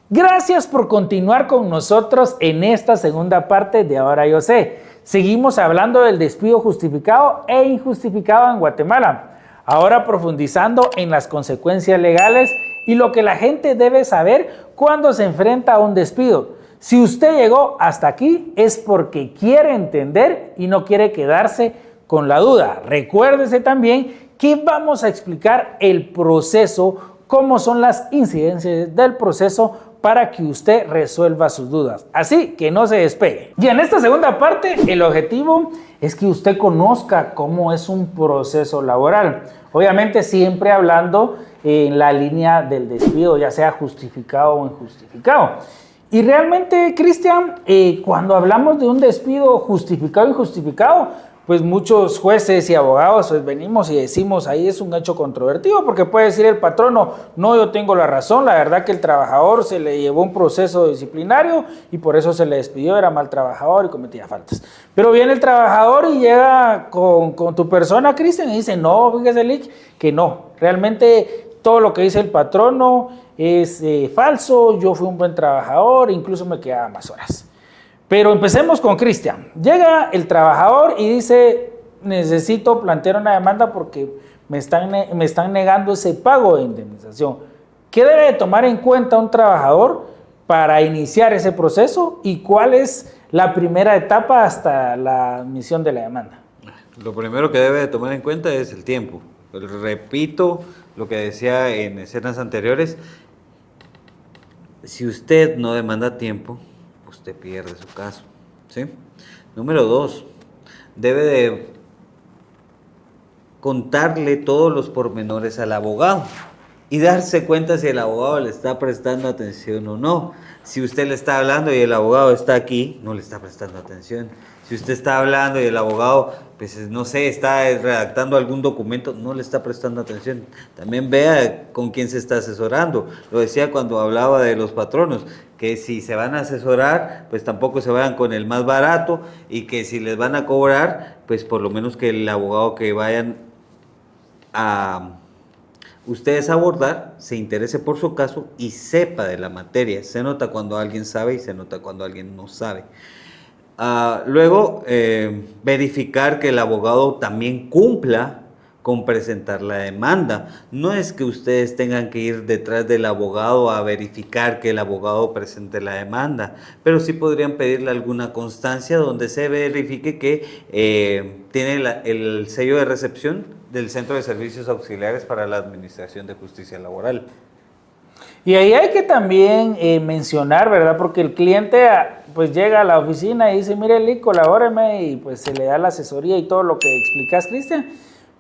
Gracias por continuar con nosotros en esta segunda parte de Ahora Yo Sé. Seguimos hablando del despido justificado e injustificado en Guatemala. Ahora profundizando en las consecuencias legales y lo que la gente debe saber cuando se enfrenta a un despido. Si usted llegó hasta aquí es porque quiere entender y no quiere quedarse con la duda. Recuérdese también que vamos a explicar el proceso, cómo son las incidencias del proceso para que usted resuelva sus dudas. Así que no se despegue. Y en esta segunda parte, el objetivo es que usted conozca cómo es un proceso laboral. Obviamente siempre hablando en la línea del despido, ya sea justificado o injustificado. Y realmente, Cristian, cuando hablamos de un despido justificado o injustificado, pues muchos jueces y abogados pues venimos y decimos, ahí es un hecho controvertido, porque puede decir el patrono, no, yo tengo la razón, la verdad que el trabajador se le llevó un proceso disciplinario y por eso se le despidió, era mal trabajador y cometía faltas. Pero viene el trabajador y llega con tu persona, Cristian, y dice, no, fíjese, Lick, que no, realmente todo lo que dice el patrono es falso, yo fui un buen trabajador, incluso me quedaba más horas. Pero empecemos con Cristian. Llega el trabajador y dice, necesito plantear una demanda porque me están negando ese pago de indemnización. ¿Qué debe de tomar en cuenta un trabajador para iniciar ese proceso y cuál es la primera etapa hasta la admisión de la demanda? Lo primero que debe de tomar en cuenta es el tiempo. Repito lo que decía en escenas anteriores. Si usted no demanda tiempo, usted pierde su caso, ¿sí? Número 2, debe de contarle todos los pormenores al abogado y darse cuenta si el abogado le está prestando atención o no. Si usted le está hablando y el abogado está aquí, no le está prestando atención. Si usted está hablando y el abogado, pues no sé, está redactando algún documento, no le está prestando atención. También vea con quién se está asesorando. Lo decía cuando hablaba de los patronos, que si se van a asesorar, pues tampoco se vayan con el más barato y que si les van a cobrar, pues por lo menos que el abogado que vayan a ustedes abordar se interese por su caso y sepa de la materia. Se nota cuando alguien sabe y se nota cuando alguien no sabe. Luego, verificar que el abogado también cumpla con presentar la demanda. No es que ustedes tengan que ir detrás del abogado a verificar que el abogado presente la demanda, pero sí podrían pedirle alguna constancia donde se verifique que tiene el sello de recepción del Centro de Servicios Auxiliares para la Administración de Justicia Laboral. Y ahí hay que también mencionar, ¿verdad? Porque el cliente pues llega a la oficina y dice, mire, Lick, colabóreme, y pues se le da la asesoría y todo lo que explicas, Cristian.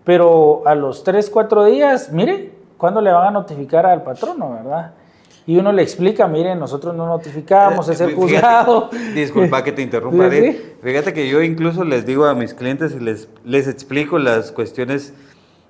Pero a los 3, 4 días, mire, ¿cuándo le van a notificar al patrono, verdad? Y uno le explica, mire, nosotros no notificamos, es el juzgado. Disculpa que te interrumpa, ¿Sí? Fíjate que yo incluso les digo a mis clientes y les explico las cuestiones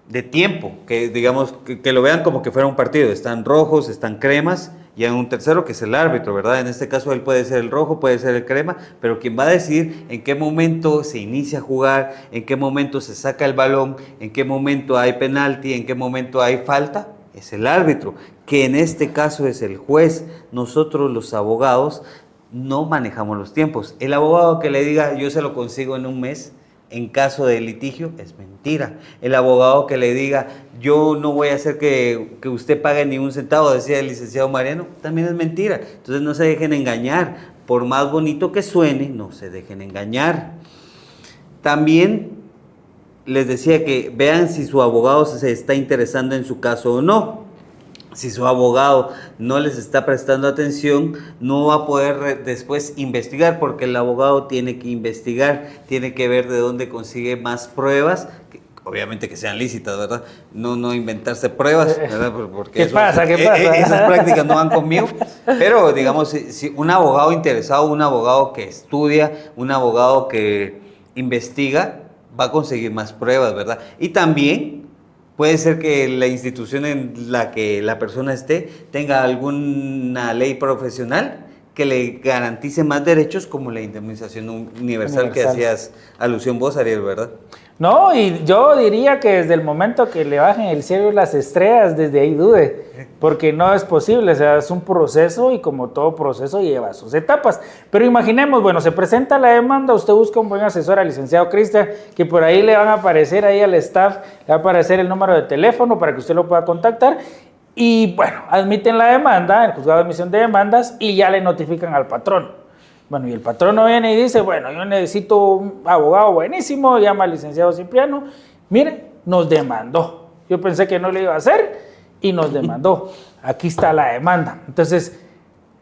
de tiempo, que digamos, que lo vean como que fuera un partido. Están rojos, están cremas, y hay un tercero que es el árbitro, ¿verdad? En este caso él puede ser el rojo, puede ser el crema, pero quien va a decidir en qué momento se inicia a jugar, en qué momento se saca el balón, en qué momento hay penalti, en qué momento hay falta, es el árbitro, que en este caso es el juez. Nosotros los abogados no manejamos los tiempos. El abogado que le diga yo se lo consigo en un mes, en caso de litigio, es mentira. El abogado que le diga, yo no voy a hacer que usted pague ni un centavo, decía el licenciado Mariano, también es mentira. Entonces no se dejen engañar. Por más bonito que suene, no se dejen engañar. También les decía que vean si su abogado se está interesando en su caso o no. Si su abogado no les está prestando atención, no va a poder después investigar, porque el abogado tiene que investigar, tiene que ver de dónde consigue más pruebas, obviamente que sean lícitas, ¿verdad? No inventarse pruebas, ¿verdad? Porque ¿Qué pasa? Esas prácticas no van conmigo. Pero, digamos, si un abogado interesado, un abogado que estudia, un abogado que investiga, va a conseguir más pruebas, ¿verdad? Y también puede ser que la institución en la que la persona esté tenga alguna ley profesional que le garantice más derechos, como la indemnización universal que hacías alusión vos, Ariel, ¿verdad? No, y yo diría que desde el momento que le bajen el cielo y las estrellas, desde ahí dude, porque no es posible, o sea, es un proceso y como todo proceso lleva sus etapas. Pero imaginemos, bueno, se presenta la demanda, usted busca un buen asesor al licenciado Cristian, que por ahí le van a aparecer ahí al staff, le va a aparecer el número de teléfono para que usted lo pueda contactar. Y bueno, admiten la demanda, el juzgado de admisión de demandas, y ya le notifican al patrón. Bueno, y el patrono viene y dice, bueno, yo necesito un abogado buenísimo, llama al licenciado Cipriano, mire, nos demandó. Yo pensé que no le iba a hacer y nos demandó. Aquí está la demanda. Entonces,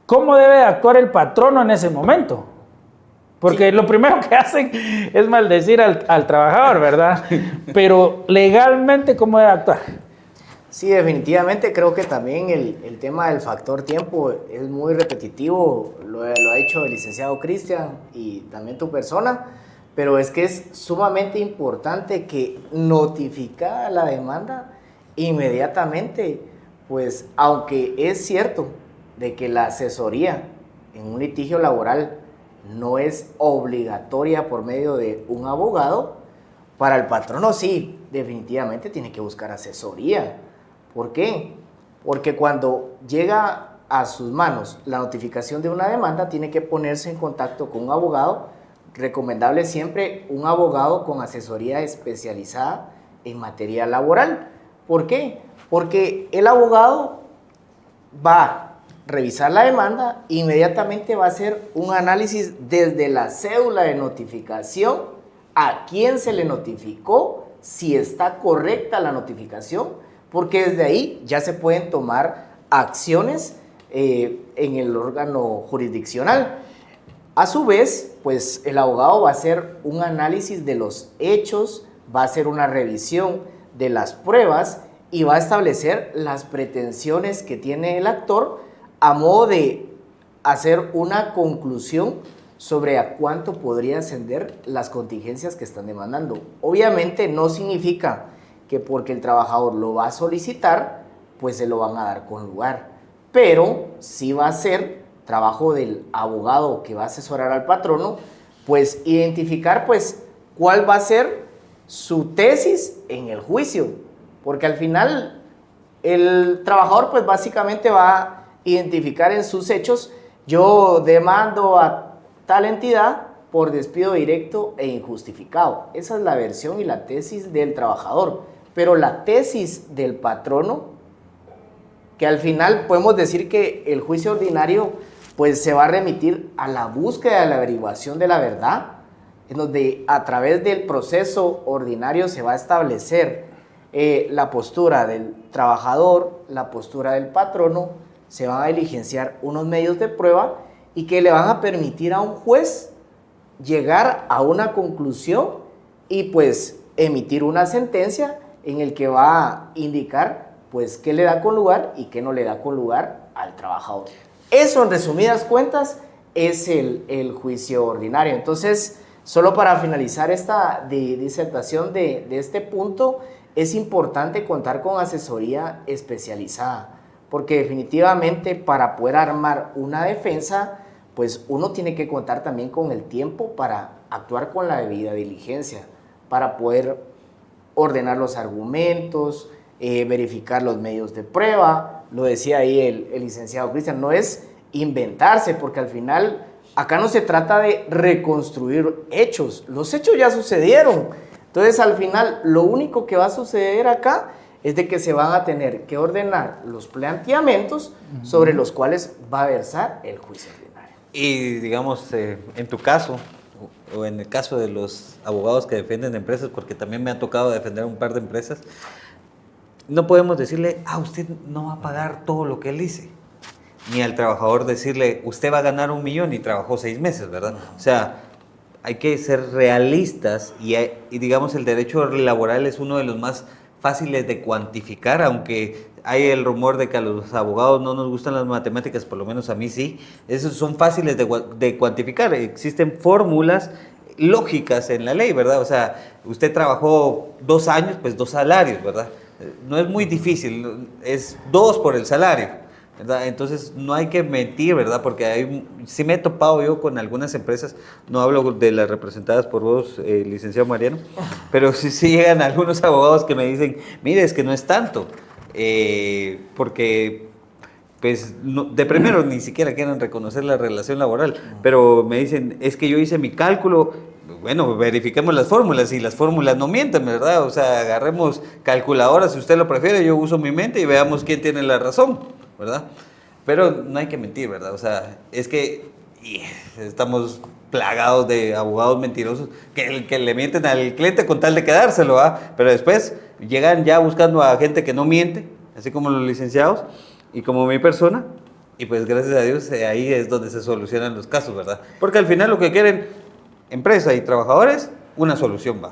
¿cómo debe de actuar el patrono en ese momento? Porque lo primero que hacen es maldecir al trabajador, ¿verdad? Pero legalmente, ¿cómo debe actuar? Sí, definitivamente creo que también el tema del factor tiempo es muy repetitivo, lo ha hecho el licenciado Cristian y también tu persona, pero es que es sumamente importante que notificada la demanda inmediatamente, pues aunque es cierto de que la asesoría en un litigio laboral no es obligatoria por medio de un abogado, para el patrono sí, definitivamente tiene que buscar asesoría. ¿Por qué? Porque cuando llega a sus manos la notificación de una demanda, tiene que ponerse en contacto con un abogado, recomendable siempre un abogado con asesoría especializada en materia laboral. ¿Por qué? Porque el abogado va a revisar la demanda, inmediatamente va a hacer un análisis desde la cédula de notificación, a quién se le notificó, si está correcta la notificación, porque desde ahí ya se pueden tomar acciones en el órgano jurisdiccional. A su vez, pues el abogado va a hacer un análisis de los hechos, va a hacer una revisión de las pruebas y va a establecer las pretensiones que tiene el actor a modo de hacer una conclusión sobre a cuánto podría ascender las contingencias que están demandando. Obviamente no significa que porque el trabajador lo va a solicitar, pues se lo van a dar con lugar. Pero sí va a ser trabajo del abogado que va a asesorar al patrono, pues identificar pues cuál va a ser su tesis en el juicio. Porque al final el trabajador pues básicamente va a identificar en sus hechos, yo demando a tal entidad por despido directo e injustificado. Esa es la versión y la tesis del trabajador. Pero la tesis del patrono, que al final podemos decir que el juicio ordinario pues se va a remitir a la búsqueda de la averiguación de la verdad, en donde a través del proceso ordinario se va a establecer la postura del trabajador, la postura del patrono, se van a diligenciar unos medios de prueba y que le van a permitir a un juez llegar a una conclusión y pues emitir una sentencia en el que va a indicar pues qué le da con lugar y qué no le da con lugar al trabajador. Eso en resumidas cuentas es el juicio ordinario. Entonces, solo para finalizar esta disertación de este punto, es importante contar con asesoría especializada, porque definitivamente para poder armar una defensa, pues uno tiene que contar también con el tiempo para actuar con la debida diligencia, para poder ordenar los argumentos, verificar los medios de prueba. Lo decía ahí el licenciado Cristian, no es inventarse, porque al final acá no se trata de reconstruir hechos, los hechos ya sucedieron. Entonces al final lo único que va a suceder acá es de que se van a tener que ordenar los planteamientos sobre los cuales va a versar el juicio ordinario. Y digamos, en tu caso, o en el caso de los abogados que defienden empresas, porque también me ha tocado defender un par de empresas, no podemos decirle, usted no va a pagar todo lo que él dice. Ni al trabajador decirle, usted va a ganar 1 millón y trabajó 6 meses, ¿verdad? O sea, hay que ser realistas y digamos, el derecho laboral es uno de los más fáciles de cuantificar, aunque hay el rumor de que a los abogados no nos gustan las matemáticas, por lo menos a mí sí. Esos son fáciles de cuantificar. Existen fórmulas lógicas en la ley, ¿verdad? O sea, usted trabajó 2 años, pues 2 salarios, ¿verdad? No es muy difícil, es 2 por el salario. ¿verdad? Entonces no hay que mentir, ¿verdad? Porque sí me he topado yo con algunas empresas, no hablo de las representadas por vos, licenciado Mariano, pero sí llegan algunos abogados que me dicen, mire, es que no es tanto, porque pues de primero ni siquiera quieren reconocer la relación laboral, pero me dicen, es que yo hice mi cálculo. Bueno, verifiquemos las fórmulas y las fórmulas no mienten, ¿verdad? O sea, agarremos calculadoras si usted lo prefiere, yo uso mi mente y veamos quién tiene la razón, ¿verdad? Pero no hay que mentir, ¿verdad? O sea, es que estamos plagados de abogados mentirosos que le mienten al cliente con tal de quedárselo, ¿ah? Pero después llegan ya buscando a gente que no miente, así como los licenciados y como mi persona, y pues gracias a Dios ahí es donde se solucionan los casos, ¿verdad? Porque al final lo que quieren empresa y trabajadores, una solución va.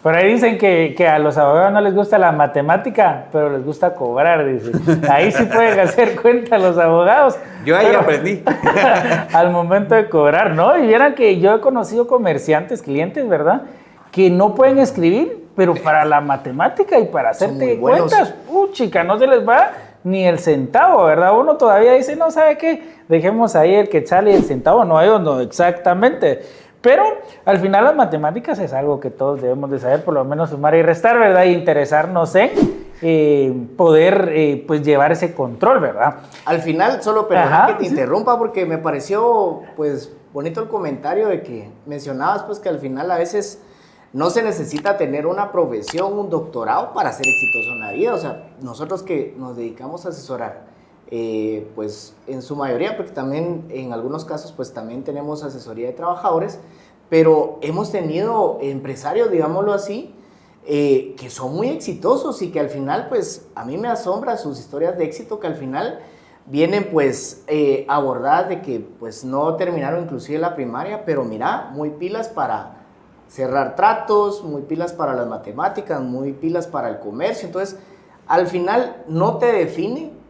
Por ahí dicen que a los abogados no les gusta la matemática, pero les gusta cobrar, dice. Ahí sí pueden hacer cuenta los abogados. Yo ahí aprendí. Al momento de cobrar, ¿no? Y vieran que yo he conocido comerciantes, clientes, ¿verdad? Que no pueden escribir, pero para la matemática y para hacerte cuentas, chica, no se les va ni el centavo, ¿verdad? Uno todavía dice, no, ¿sabe qué? Dejemos ahí el quetzal y el centavo. No, ellos no, exactamente. Pero al final las matemáticas es algo que todos debemos de saber, por lo menos sumar y restar, ¿verdad? Y interesarnos en poder pues llevar ese control, ¿verdad? Al final, solo perdona que te interrumpa porque me pareció pues bonito el comentario de que mencionabas pues que al final a veces no se necesita tener una profesión, un doctorado para ser exitoso en la vida. O sea, nosotros que nos dedicamos a asesorar, pues en su mayoría, porque también en algunos casos pues también tenemos asesoría de trabajadores, pero hemos tenido empresarios, digámoslo así, que son muy exitosos y que al final pues a mí me asombra sus historias de éxito, que al final vienen pues abordadas de que pues no terminaron inclusive la primaria, pero mira, muy pilas para cerrar tratos, muy pilas para las matemáticas, muy pilas para el comercio. Entonces al final no te define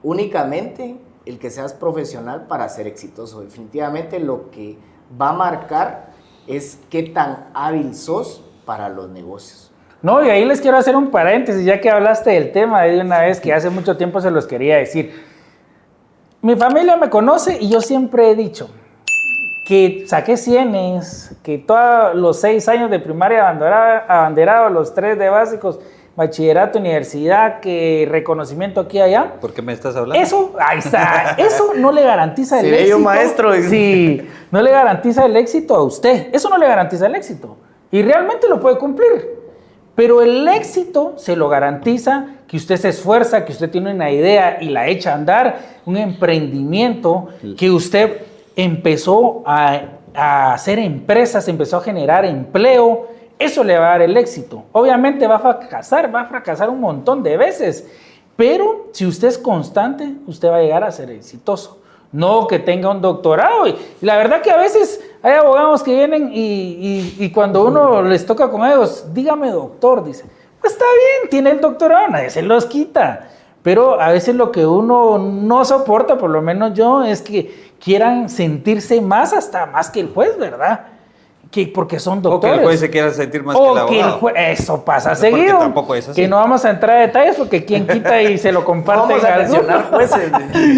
únicamente el que seas profesional para ser exitoso. Definitivamente lo que va a marcar es qué tan hábil sos para los negocios. No, y ahí les quiero hacer un paréntesis, ya que hablaste del tema de una vez que hace mucho tiempo se los quería decir. Mi familia me conoce y yo siempre he dicho que saqué cienes, que todos los 6 años de primaria abanderado, los 3 de básicos, bachillerato, universidad, que reconocimiento aquí y allá. ¿Por qué me estás hablando? Eso, ahí está, eso no le garantiza el éxito. Yo maestro. Sí, no le garantiza el éxito a usted, eso no le garantiza el éxito. Y realmente lo puede cumplir. Pero el éxito se lo garantiza que usted se esfuerza, que usted tiene una idea y la echa a andar, un emprendimiento, que usted empezó a hacer empresas, empezó a generar empleo. Eso le va a dar el éxito. Obviamente va a fracasar un montón de veces, pero si usted es constante, usted va a llegar a ser exitoso. No que tenga un doctorado. Y la verdad que a veces hay abogados que vienen y cuando uno les toca con ellos, dígame doctor, dice, pues está bien, tiene el doctorado, nadie se los quita. Pero a veces lo que uno no soporta, por lo menos yo, es que quieran sentirse hasta más que el juez, ¿verdad? Porque son doctores. O que el juez se quiera sentir más que el abogado. Eso pasa seguido. Tampoco es así. Que no vamos a entrar a detalles porque quien quita y se lo comparte. No vamos a mencionar jueces.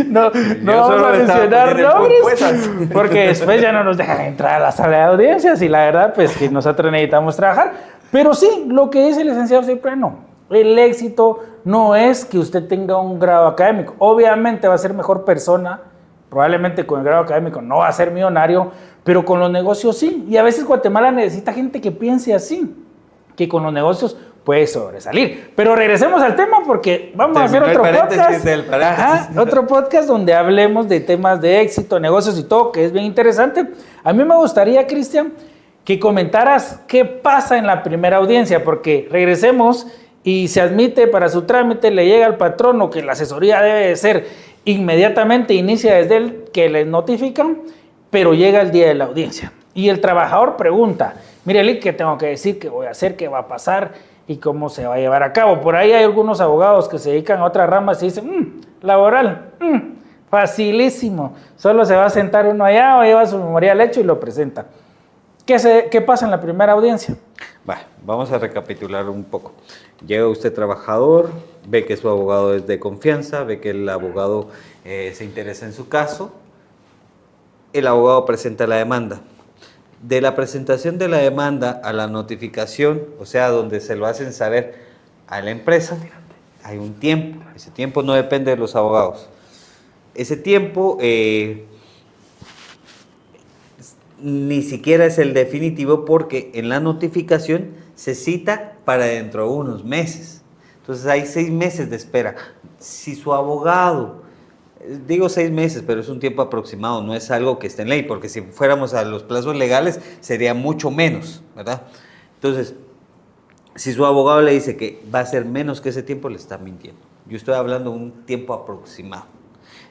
No vamos a mencionar nombres porque después ya no nos dejan entrar a la sala de audiencias y la verdad pues que nosotros necesitamos trabajar. Pero sí, lo que dice el licenciado Cipriano, el éxito no es que usted tenga un grado académico. Obviamente va a ser mejor persona, probablemente con el grado académico no va a ser millonario, pero con los negocios sí. Y a veces Guatemala necesita gente que piense así, que con los negocios puede sobresalir. Pero regresemos al tema porque vamos a hacer otro podcast. Otro podcast donde hablemos de temas de éxito, negocios y todo, que es bien interesante. A mí me gustaría, Cristian, que comentaras qué pasa en la primera audiencia, porque regresemos y se admite para su trámite, le llega al patrono que la asesoría debe de ser inmediatamente, inicia desde el que les notifican, pero llega el día de la audiencia. Y el trabajador pregunta, mire, Eli, ¿qué tengo que decir? ¿Qué voy a hacer? ¿Qué va a pasar? ¿Y cómo se va a llevar a cabo? Por ahí hay algunos abogados que se dedican a otras ramas y dicen, laboral, facilísimo. Solo se va a sentar uno allá o lleva su memorial hecho y lo presenta. ¿Qué pasa en la primera audiencia? Vamos a recapitular un poco. Llega usted trabajador, ve que su abogado es de confianza, ve que el abogado se interesa en su caso, el abogado presenta la demanda. De la presentación de la demanda a la notificación, o sea, donde se lo hacen saber a la empresa, hay un tiempo. Ese tiempo no depende de los abogados. Ese tiempo ni siquiera es el definitivo, porque en la notificación se cita para dentro de unos meses. Entonces hay 6 meses de espera. Si su abogado, digo 6 meses, pero es un tiempo aproximado, no es algo que esté en ley, porque si fuéramos a los plazos legales sería mucho menos, ¿verdad? Entonces, si su abogado le dice que va a ser menos que ese tiempo, le está mintiendo. Yo estoy hablando de un tiempo aproximado.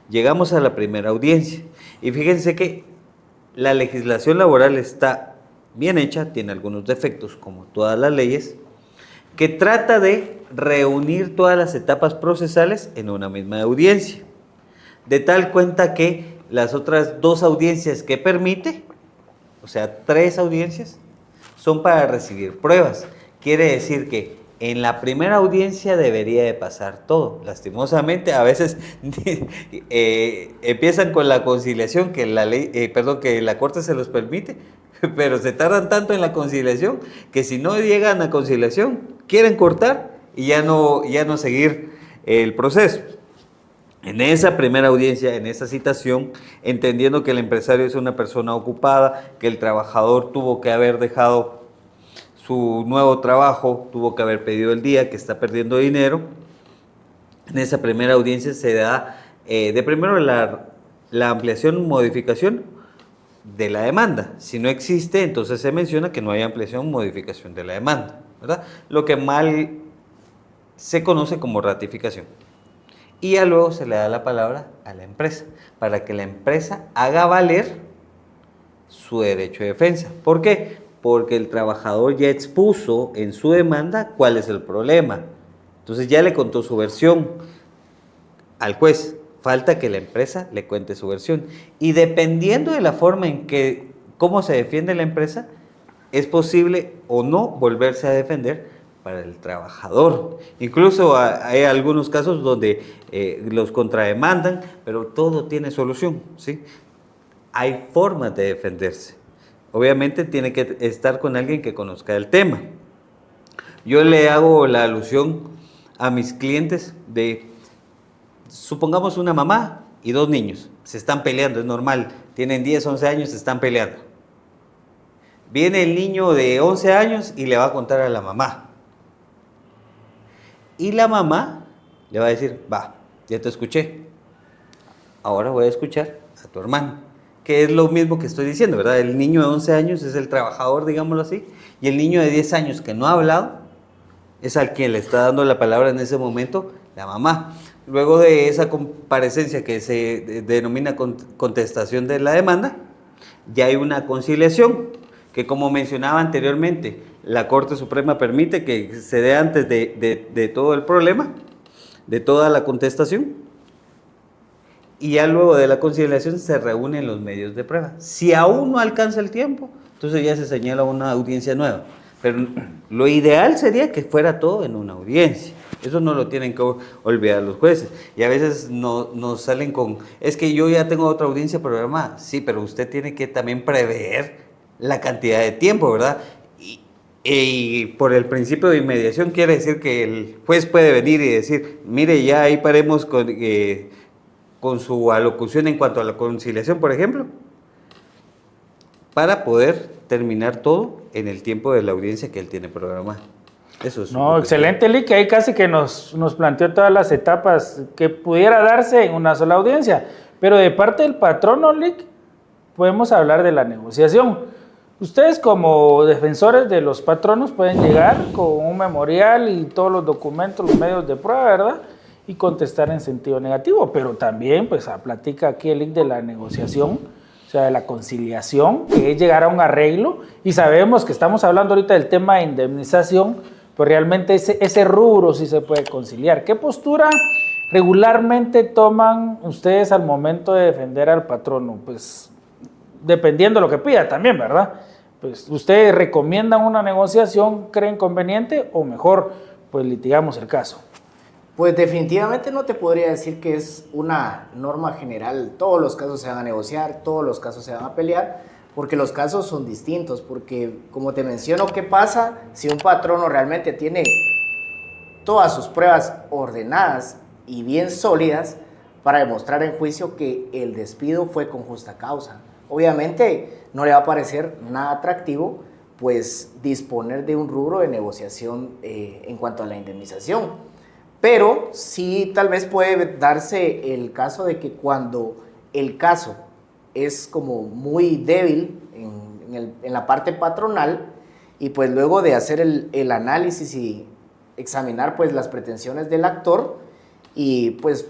Llegamos a la primera audiencia y fíjense que la legislación laboral está bien hecha, tiene algunos defectos como todas las leyes, que trata de reunir todas las etapas procesales en una misma audiencia, de tal cuenta que las otras 2 audiencias que permite, o sea, 3 audiencias, son para recibir pruebas. Quiere decir que en la primera audiencia debería de pasar todo. Lastimosamente, a veces empiezan con la conciliación, que que la Corte se los permite, pero se tardan tanto en la conciliación que si no llegan a conciliación, quieren cortar y ya no seguir el proceso. En esa primera audiencia, en esa citación, entendiendo que el empresario es una persona ocupada, que el trabajador tuvo que haber dejado su nuevo trabajo, tuvo que haber pedido el día, que está perdiendo dinero, en esa primera audiencia se da de primero la ampliación, modificación de la demanda. Si no existe, entonces se menciona que no hay ampliación, modificación de la demanda, ¿verdad? Lo que mal se conoce como ratificación. Y ya luego se le da la palabra a la empresa, para que la empresa haga valer su derecho de defensa. ¿Por qué? Porque el trabajador ya expuso en su demanda cuál es el problema. Entonces ya le contó su versión al juez. Falta que la empresa le cuente su versión. Y dependiendo de la forma en que, cómo se defiende la empresa, es posible o no volverse a defender para el trabajador. Incluso hay algunos casos donde los contrademandan, pero todo tiene solución, ¿sí? Hay formas de defenderse. Obviamente tiene que estar con alguien que conozca el tema. Yo le hago la alusión a mis clientes de, supongamos una mamá y 2 niños, se están peleando, es normal, tienen 10, 11 años, se están peleando. Viene el niño de 11 años y le va a contar a la mamá. Y la mamá le va a decir, ya te escuché, ahora voy a escuchar a tu hermano. Que es lo mismo que estoy diciendo, ¿verdad? El niño de 11 años es el trabajador, digámoslo así, y el niño de 10 años que no ha hablado es al quien le está dando la palabra en ese momento la mamá. Luego de esa comparecencia que se denomina contestación de la demanda, ya hay una conciliación, que como mencionaba anteriormente, la Corte Suprema permite que se dé antes de todo el problema, de toda la contestación. Y ya luego de la conciliación se reúnen los medios de prueba. Si aún no alcanza el tiempo, entonces ya se señala una audiencia nueva. Pero lo ideal sería que fuera todo en una audiencia. Eso no lo tienen que olvidar los jueces. Y a veces nos salen con, es que yo ya tengo otra audiencia programada. Sí, pero usted tiene que también prever la cantidad de tiempo, ¿verdad? Y por el principio de inmediación quiere decir que el juez puede venir y decir, mire, ya ahí paremos con su alocución en cuanto a la conciliación, por ejemplo, para poder terminar todo en el tiempo de la audiencia que él tiene programada. Eso es. No, excelente, Lick, ahí casi que nos planteó todas las etapas que pudiera darse en una sola audiencia, pero de parte del patrono, Lick, podemos hablar de la negociación. Ustedes como defensores de los patronos pueden llegar con un memorial y todos los documentos, los medios de prueba, ¿verdad?, y contestar en sentido negativo, pero también pues platica aquí el link de la negociación, o sea, de la conciliación, que es llegar a un arreglo, y sabemos que estamos hablando ahorita del tema de indemnización, pero realmente ese rubro sí se puede conciliar. ¿Qué postura regularmente toman ustedes al momento de defender al patrono? Pues dependiendo de lo que pida también, ¿verdad? pues, ¿ustedes recomiendan una negociación, creen conveniente o mejor, pues, litigamos el caso? Pues definitivamente no te podría decir que es una norma general, todos los casos se van a negociar, todos los casos se van a pelear, porque los casos son distintos, porque como te menciono, ¿qué pasa si un patrono realmente tiene todas sus pruebas ordenadas y bien sólidas para demostrar en juicio que el despido fue con justa causa? Obviamente no le va a parecer nada atractivo pues disponer de un rubro de negociación en cuanto a la indemnización. Pero sí tal vez puede darse el caso de que cuando el caso es como muy débil en la parte patronal y pues luego de hacer el análisis y examinar pues las pretensiones del actor y pues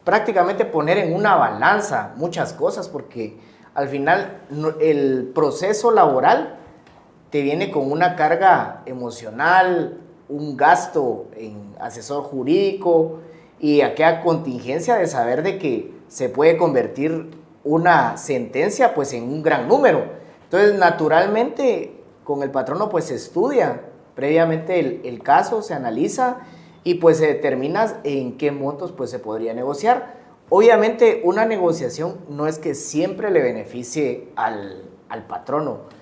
prácticamente poner en una balanza muchas cosas, porque al final el proceso laboral te viene con una carga emocional, un gasto en asesor jurídico y aquella contingencia de saber de que se puede convertir una sentencia pues en un gran número. Entonces naturalmente con el patrono pues se estudia previamente el caso, se analiza y pues se determina en qué montos pues se podría negociar. Obviamente una negociación no es que siempre le beneficie al patrono.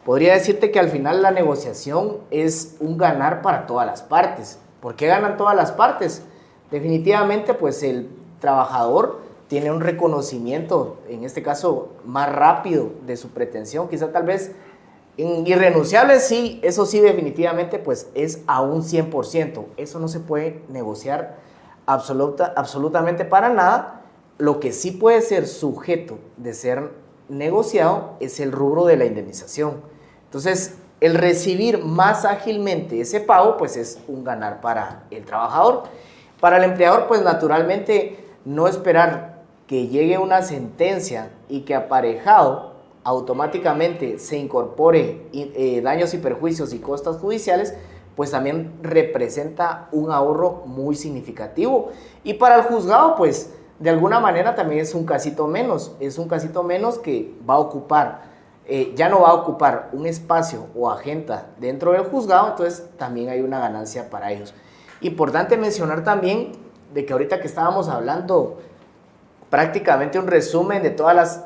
Podría decirte que al final la negociación es un ganar para todas las partes. ¿Por qué ganan todas las partes? Definitivamente pues el trabajador tiene un reconocimiento, en este caso más rápido de su pretensión, quizá tal vez irrenunciable, sí, eso sí definitivamente pues es a un 100%, eso no se puede negociar absolutamente para nada. Lo que sí puede ser sujeto de ser negociado es el rubro de la indemnización. Entonces, el recibir más ágilmente ese pago, pues es un ganar para el trabajador. Para el empleador, pues naturalmente no esperar que llegue una sentencia y que aparejado automáticamente se incorpore daños y perjuicios y costas judiciales, pues también representa un ahorro muy significativo. Y para el juzgado, pues de alguna manera también es un casito menos que va a ocupar. Ya no va a ocupar un espacio o agenda dentro del juzgado, entonces también hay una ganancia para ellos. Importante mencionar también de que ahorita que estábamos hablando prácticamente un resumen de todas las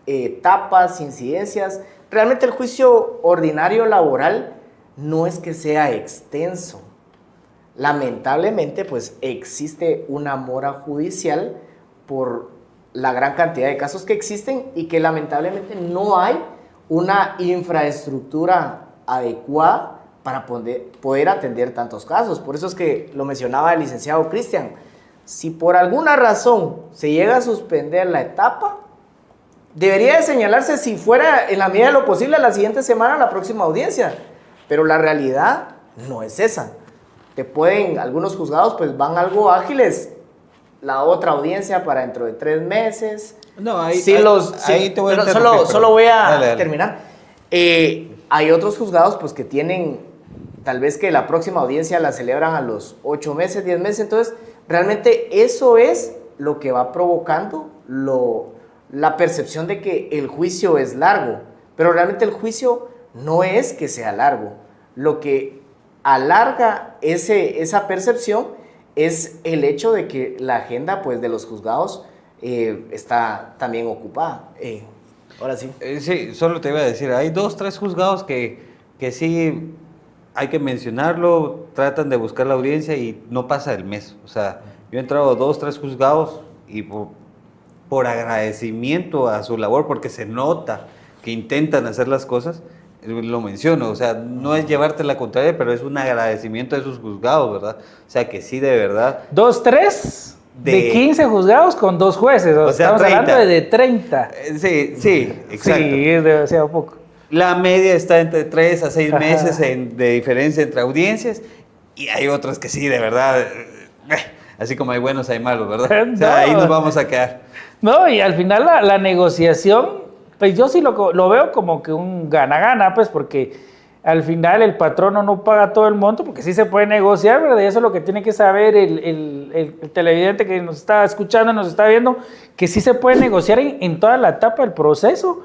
etapas, incidencias, realmente el juicio ordinario laboral no es que sea extenso. Lamentablemente pues existe una mora judicial por la gran cantidad de casos que existen y que lamentablemente no hay una infraestructura adecuada para poder atender tantos casos. Por eso es que lo mencionaba el licenciado Cristian. Si por alguna razón se llega a suspender la etapa, debería de señalarse si fuera en la medida de lo posible la siguiente semana la próxima audiencia. Pero la realidad no es esa. Algunos juzgados pues van algo ágiles, la otra audiencia para dentro de 3 meses. No, ahí te voy a interrumpir, solo voy a terminar. Hay otros juzgados pues que tienen, tal vez que la próxima audiencia la celebran a los 8 meses, 10 meses. Entonces, realmente eso es lo que va provocando la percepción de que el juicio es largo. Pero realmente el juicio no es que sea largo. Lo que alarga esa percepción es el hecho de que la agenda pues, de los juzgados está también ocupada. Ahora sí. Sí, solo te iba a decir, hay 2, 3 juzgados que sí hay que mencionarlo, tratan de buscar la audiencia y no pasa el mes. O sea, yo he entrado a 2, 3 juzgados y por agradecimiento a su labor, porque se nota que intentan hacer las cosas, lo menciono, o sea, no es llevarte la contraria, pero es un agradecimiento a esos juzgados, ¿verdad? O sea, que sí, de verdad. 2, 3 de 15 juzgados con 2 jueces, o sea, estamos 30. Hablando de 30. Sí, exacto. Sí, es demasiado poco. La media está entre 3 a 6 meses de diferencia entre audiencias, y hay otras que sí, de verdad, así como hay buenos, hay malos, ¿verdad? No. O sea, ahí nos vamos a quedar. No, y al final la negociación, pues yo sí lo veo como que un gana-gana, pues porque al final el patrono no paga todo el monto, porque sí se puede negociar, ¿verdad? Y eso es lo que tiene que saber el televidente que nos está escuchando, nos está viendo, que sí se puede negociar en toda la etapa del proceso.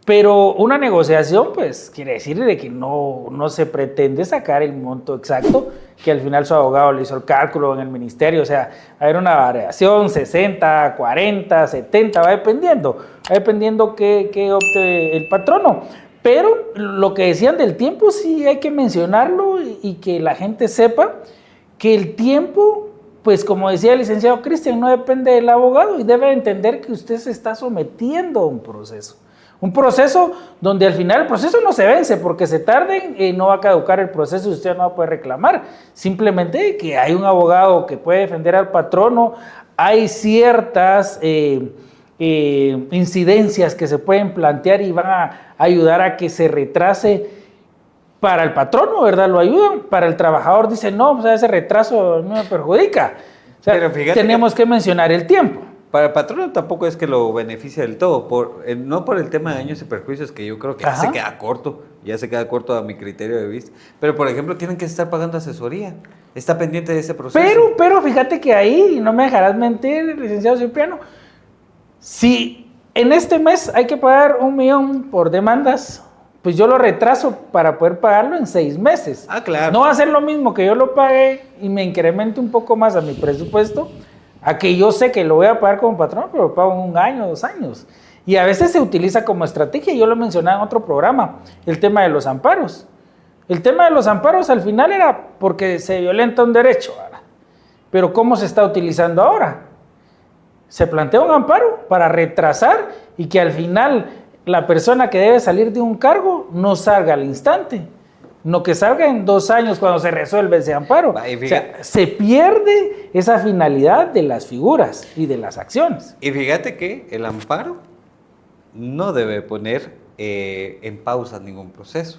Pero una negociación, pues, quiere decir de que no se pretende sacar el monto exacto, que al final su abogado le hizo el cálculo en el ministerio. O sea, va a haber una variación, 60, 40, 70, va dependiendo qué opte el patrono. Pero lo que decían del tiempo, sí hay que mencionarlo y que la gente sepa que el tiempo, pues como decía el licenciado Cristian, no depende del abogado y debe entender que usted se está sometiendo a un proceso. Un proceso donde al final el proceso no se vence, porque se tarden, no va a caducar el proceso y usted no va a poder reclamar. Simplemente que hay un abogado que puede defender al patrono, hay ciertas incidencias que se pueden plantear y van a ayudar a que se retrase para el patrono, ¿verdad? Lo ayudan. Para el trabajador dice, no, o sea, ese retraso no me perjudica. O sea, pero tenemos que mencionar el tiempo. Para el patrono tampoco es que lo beneficie del todo, no por el tema de daños y perjuicios, que yo creo que ya se queda corto a mi criterio de vista. Pero, por ejemplo, tienen que estar pagando asesoría. Está pendiente de ese proceso. Pero fíjate que ahí, no me dejarás mentir, licenciado Cipriano, si en este mes hay que pagar 1 millón por demandas, pues yo lo retraso para poder pagarlo en 6 meses. Ah, claro. No va a ser lo mismo que yo lo pague y me incremente un poco más a mi presupuesto, a que yo sé que lo voy a pagar como patrón, pero lo pago en 1 año, 2 años. Y a veces se utiliza como estrategia, yo lo mencionaba en otro programa, el tema de los amparos. El tema de los amparos al final era porque se violenta un derecho, ¿verdad? Pero ¿cómo se está utilizando ahora? Se plantea un amparo para retrasar y que al final la persona que debe salir de un cargo no salga al instante, no que salga en 2 años cuando se resuelve ese amparo. O sea, se pierde esa finalidad de las figuras y de las acciones. Y fíjate que el amparo no debe poner en pausa ningún proceso,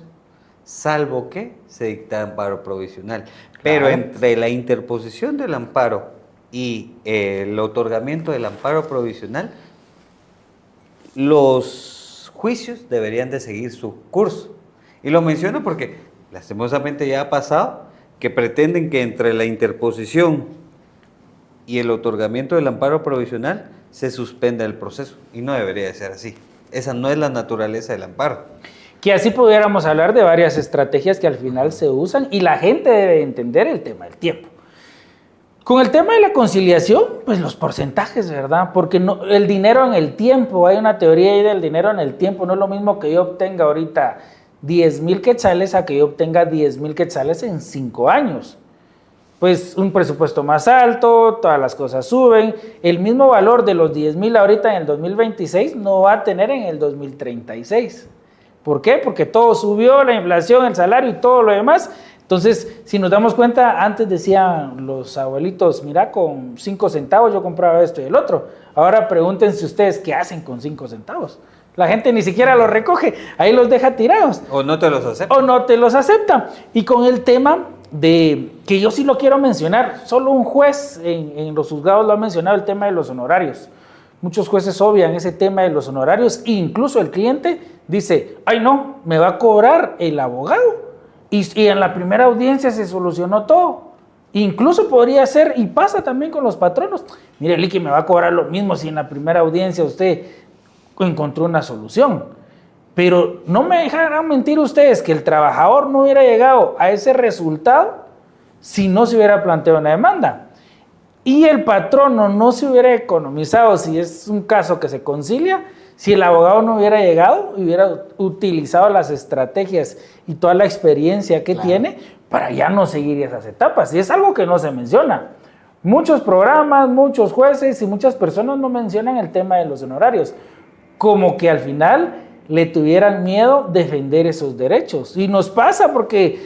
salvo que se dicta amparo provisional. Claro. Pero entre la interposición del amparo y el otorgamiento del amparo provisional, los juicios deberían de seguir su curso. Y lo menciono porque lastimosamente ya ha pasado que pretenden que entre la interposición y el otorgamiento del amparo provisional se suspenda el proceso, y no debería de ser así. Esa no es la naturaleza del amparo. Que así pudiéramos hablar de varias estrategias que al final se usan y la gente debe entender el tema del tiempo. Con el tema de la conciliación, pues los porcentajes, ¿verdad? Porque el dinero en el tiempo, hay una teoría ahí del dinero en el tiempo, no es lo mismo que yo obtenga ahorita 10,000 quetzales a que yo obtenga 10,000 quetzales en 5 años. Pues un presupuesto más alto, todas las cosas suben, el mismo valor de los 10,000 ahorita en el 2026 no va a tener en el 2036. ¿Por qué? Porque todo subió, la inflación, el salario y todo lo demás. Entonces, si nos damos cuenta, antes decían los abuelitos, mira, con 5 centavos yo compraba esto y el otro. Ahora pregúntense ustedes qué hacen con 5 centavos. La gente ni siquiera los recoge, ahí los deja tirados. O no te los aceptan. O no te los aceptan. Y con el tema de, que yo sí lo quiero mencionar, solo un juez en los juzgados lo ha mencionado, el tema de los honorarios. Muchos jueces obvian ese tema de los honorarios e incluso el cliente dice, ay no, me va a cobrar el abogado. Y en la primera audiencia se solucionó todo. Incluso podría ser, y pasa también con los patronos, mire, Licky, me va a cobrar lo mismo si en la primera audiencia usted encontró una solución. Pero no me dejarán mentir ustedes que el trabajador no hubiera llegado a ese resultado si no se hubiera planteado una demanda. Y el patrono no se hubiera economizado, si es un caso que se concilia, si el abogado no hubiera llegado y hubiera utilizado las estrategias y toda la experiencia que tiene para ya no seguir esas etapas. Y es algo que no se menciona. Muchos programas, muchos jueces y muchas personas no mencionan el tema de los honorarios, como que al final le tuvieran miedo defender esos derechos. Y nos pasa porque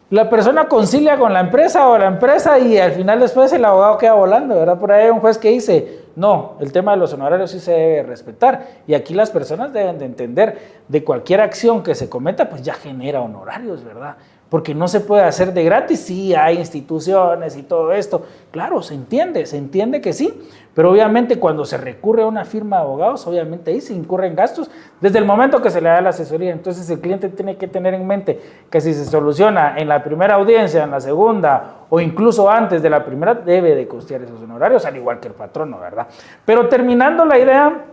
la persona concilia con la empresa o la empresa y al final después el abogado queda volando, ¿verdad? Por ahí hay un juez que dice, no, el tema de los honorarios sí se debe respetar. Y aquí las personas deben de entender, de cualquier acción que se cometa, pues ya genera honorarios, ¿verdad? Porque no se puede hacer de gratis, sí, hay instituciones y todo esto. Claro, se entiende que sí, pero obviamente cuando se recurre a una firma de abogados, obviamente ahí se incurren gastos desde el momento que se le da la asesoría. Entonces el cliente tiene que tener en mente que si se soluciona en la primera audiencia, en la segunda o incluso antes de la primera, debe de costear esos honorarios, al igual que el patrono, ¿verdad? Pero terminando la idea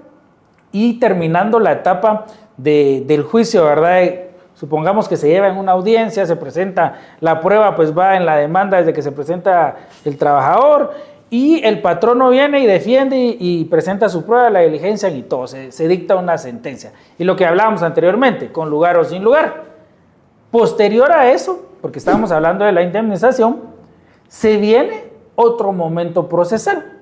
y terminando la etapa del juicio, ¿verdad? Supongamos que se lleva en una audiencia, se presenta la prueba, pues va en la demanda desde que se presenta el trabajador y el patrono viene y defiende y presenta su prueba, la diligencian y todo, se dicta una sentencia. Y lo que hablábamos anteriormente, con lugar o sin lugar. Posterior a eso, porque estábamos hablando de la indemnización, se viene otro momento procesal,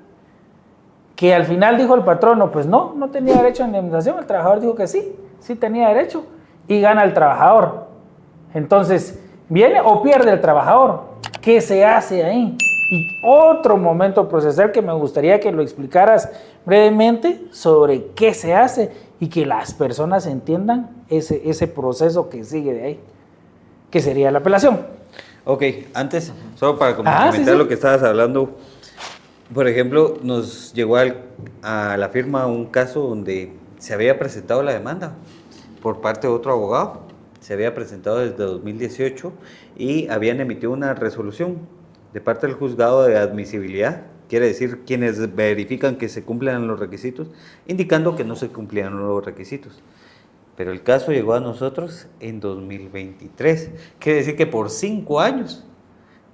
que al final dijo el patrono, pues no tenía derecho a indemnización, el trabajador dijo que sí tenía derecho, y gana el trabajador. Entonces, viene o pierde el trabajador. ¿Qué se hace ahí? Y otro momento procesal que me gustaría que lo explicaras brevemente sobre qué se hace y que las personas entiendan ese proceso que sigue de ahí, que sería la apelación. Ok, antes, solo para complementar lo que estabas hablando, por ejemplo, nos llegó a la firma un caso donde se había presentado la demanda por parte de otro abogado, se había presentado desde 2018 y habían emitido una resolución de parte del juzgado de admisibilidad, quiere decir quienes verifican que se cumplan los requisitos, indicando que no se cumplían los requisitos. Pero el caso llegó a nosotros en 2023, quiere decir que por 5 años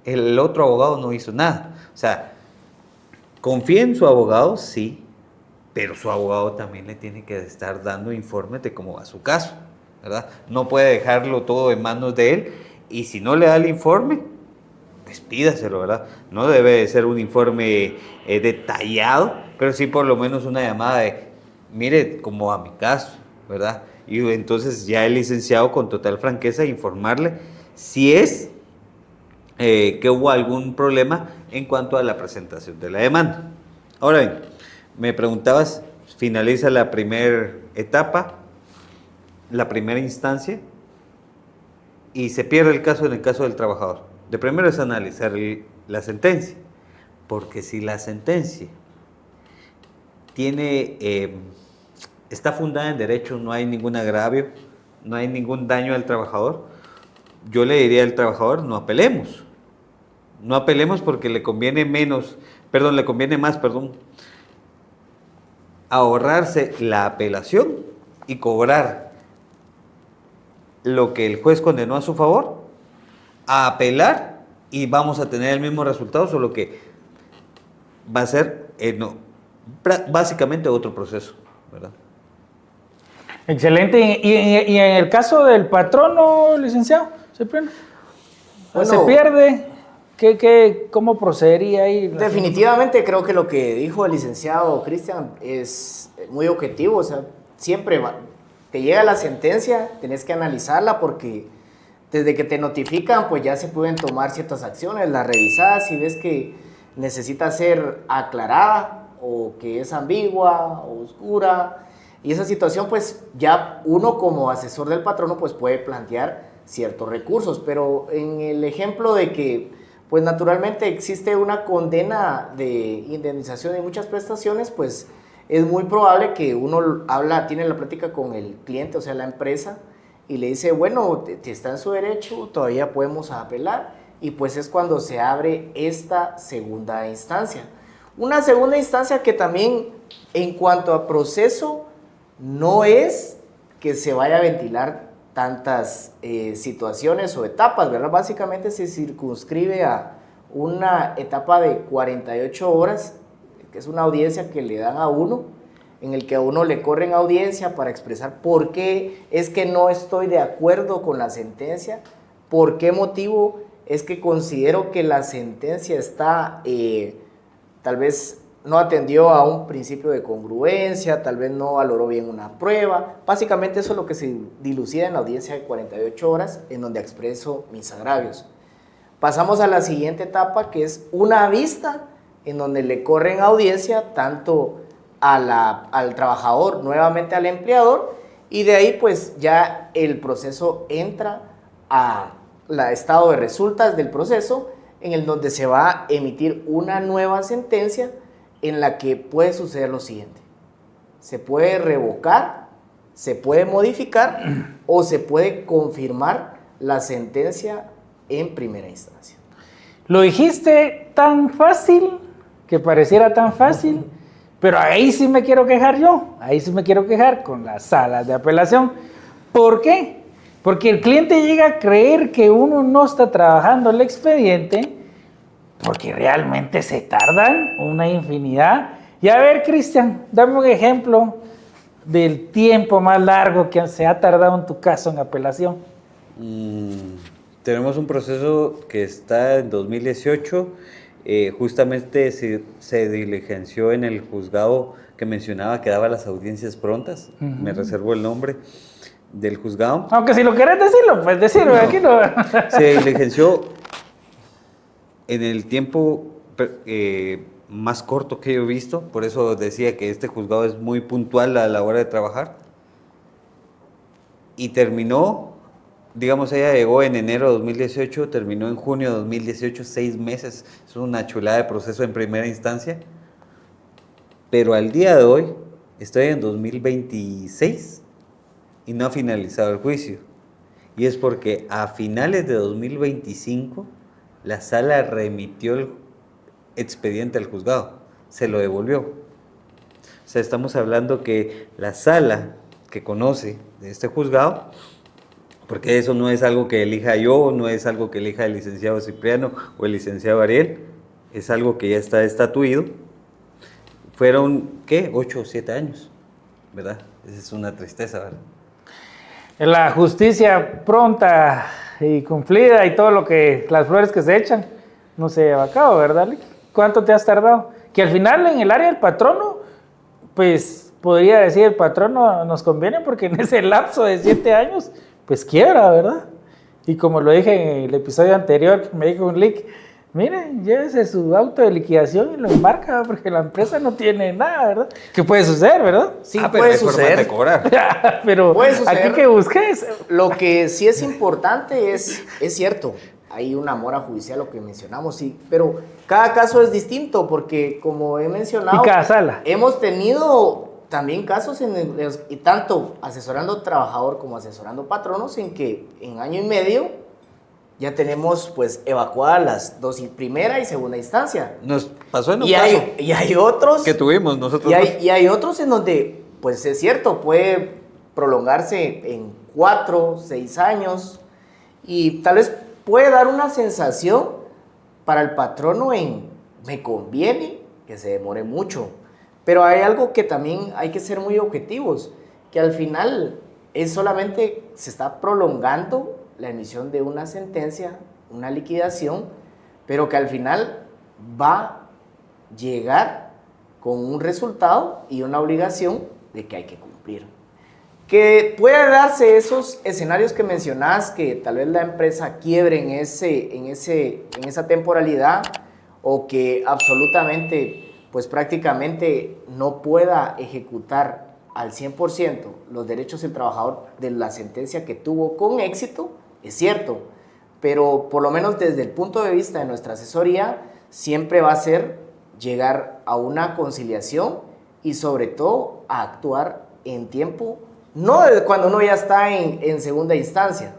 el otro abogado no hizo nada. O sea, confía en su abogado, sí, pero su abogado también le tiene que estar dando informes de cómo va su caso, ¿verdad? No puede dejarlo todo en manos de él y si no le da el informe, pues pídaselo, ¿verdad? No debe de ser un informe detallado, pero sí por lo menos una llamada de, mire cómo va mi caso, ¿verdad? Y entonces ya el licenciado con total franqueza informarle si es que hubo algún problema en cuanto a la presentación de la demanda. Ahora bien, me preguntabas, finaliza la primera etapa, la primera instancia, y se pierde el caso en el caso del trabajador. De primero es analizar la sentencia, porque si la sentencia está fundada en derecho, no hay ningún agravio, no hay ningún daño al trabajador, yo le diría al trabajador, no apelemos. No apelemos porque le conviene más, ahorrarse la apelación y cobrar lo que el juez condenó a su favor, a apelar y vamos a tener el mismo resultado, solo que va a ser básicamente otro proceso, ¿verdad? Excelente. ¿Y en el caso del patrono, licenciado? ¿Se pierde? ¿Cómo procedería ahí? Definitivamente creo que lo que dijo el licenciado Cristian es muy objetivo. O sea, siempre te llega la sentencia, tenés que analizarla porque desde que te notifican, pues ya se pueden tomar ciertas acciones, la revisás si ves que necesita ser aclarada o que es ambigua o oscura. Y esa situación, pues ya uno como asesor del patrono, pues puede plantear ciertos recursos. Pero en el ejemplo de que, pues naturalmente existe una condena de indemnización de muchas prestaciones, pues es muy probable que uno tiene la plática con el cliente, o sea, la empresa, y le dice, bueno, está en su derecho, todavía podemos apelar, y pues es cuando se abre esta segunda instancia. Una segunda instancia que también, en cuanto a proceso, no es que se vaya a ventilar tantas situaciones o etapas, ¿verdad? Básicamente se circunscribe a una etapa de 48 horas, que es una audiencia que le dan a uno, en el que a uno le corren audiencia para expresar por qué es que no estoy de acuerdo con la sentencia, por qué motivo es que considero que la sentencia está, tal vez no atendió a un principio de congruencia, tal vez no valoró bien una prueba. Básicamente eso es lo que se dilucida en la audiencia de 48 horas, en donde expreso mis agravios. Pasamos a la siguiente etapa, que es una vista, en donde le corren audiencia tanto al trabajador, nuevamente al empleador, y de ahí pues ya el proceso entra a estado de resultas del proceso, en el donde se va a emitir una nueva sentencia en la que puede suceder lo siguiente: se puede revocar, se puede modificar o se puede confirmar la sentencia en primera instancia. Lo dijiste tan fácil, que pareciera tan fácil, Pero ahí sí me quiero quejar yo, ahí sí me quiero quejar con las salas de apelación. ¿Por qué? Porque el cliente llega a creer que uno no está trabajando el expediente porque realmente se tardan una infinidad. Y a ver, Cristian, dame un ejemplo del tiempo más largo que se ha tardado en tu caso en apelación. Tenemos un proceso que está en 2018, justamente se diligenció en el juzgado que mencionaba que daba las audiencias prontas. Me reservo el nombre del juzgado. Aunque si lo querés decirlo, pues decirlo, aquí no. Se diligenció en el tiempo más corto que yo he visto, por eso decía que este juzgado es muy puntual a la hora de trabajar. Y terminó, digamos, ella llegó en enero de 2018, terminó en junio de 2018, 6 meses. Es una chulada de proceso en primera instancia. Pero al día de hoy, estoy en 2026 y no ha finalizado el juicio. Y es porque a finales de 2025, la sala remitió el expediente al juzgado, se lo devolvió. O sea, estamos hablando que la sala que conoce de este juzgado, porque eso no es algo que elija yo, no es algo que elija el licenciado Cipriano o el licenciado Ariel, es algo que ya está estatuido. Fueron, ¿qué? 8 o 7 años, ¿verdad? Esa es una tristeza, ¿verdad? La justicia pronta y cumplida y todo lo que, las flores que se echan, no se lleva a cabo, ¿verdad, Lick? ¿Cuánto te has tardado? Que al final en el área del patrono, pues podría decir el patrono nos conviene porque en ese lapso de 7 años, pues quiebra, ¿verdad? Y como lo dije en el episodio anterior, me dijo un Lick, miren, llévese su auto de liquidación y lo embarca porque la empresa no tiene nada, ¿verdad? Que puede suceder, ¿verdad? Sí, pero puede hay forma suceder. de cobrar. Pero Puede suceder. aquí que busques. Lo que sí es importante es cierto, hay una mora judicial, lo que mencionamos, sí, pero cada caso es distinto porque, como he mencionado, Y cada sala. hemos tenido también casos y tanto asesorando trabajador como asesorando patronos en que en año y medio ya tenemos pues evacuadas las dos, primera y segunda instancia. Nos pasó en un Y caso hay otros que tuvimos nosotros. y hay otros en donde, pues es cierto, puede prolongarse en 4, 6 años y tal vez puede dar una sensación para el patrono en me conviene que se demore mucho. Pero hay algo que también hay que ser muy objetivos, que al final es solamente se está prolongando la emisión de una sentencia, una liquidación, pero que al final va a llegar con un resultado y una obligación de que hay que cumplir. Que puede darse esos escenarios que mencionás, que tal vez la empresa quiebre en esa temporalidad o que absolutamente, pues prácticamente no pueda ejecutar al 100% los derechos del trabajador de la sentencia que tuvo con éxito, es cierto, pero por lo menos desde el punto de vista de nuestra asesoría, siempre va a ser llegar a una conciliación y sobre todo a actuar en tiempo, no cuando uno ya está en segunda instancia,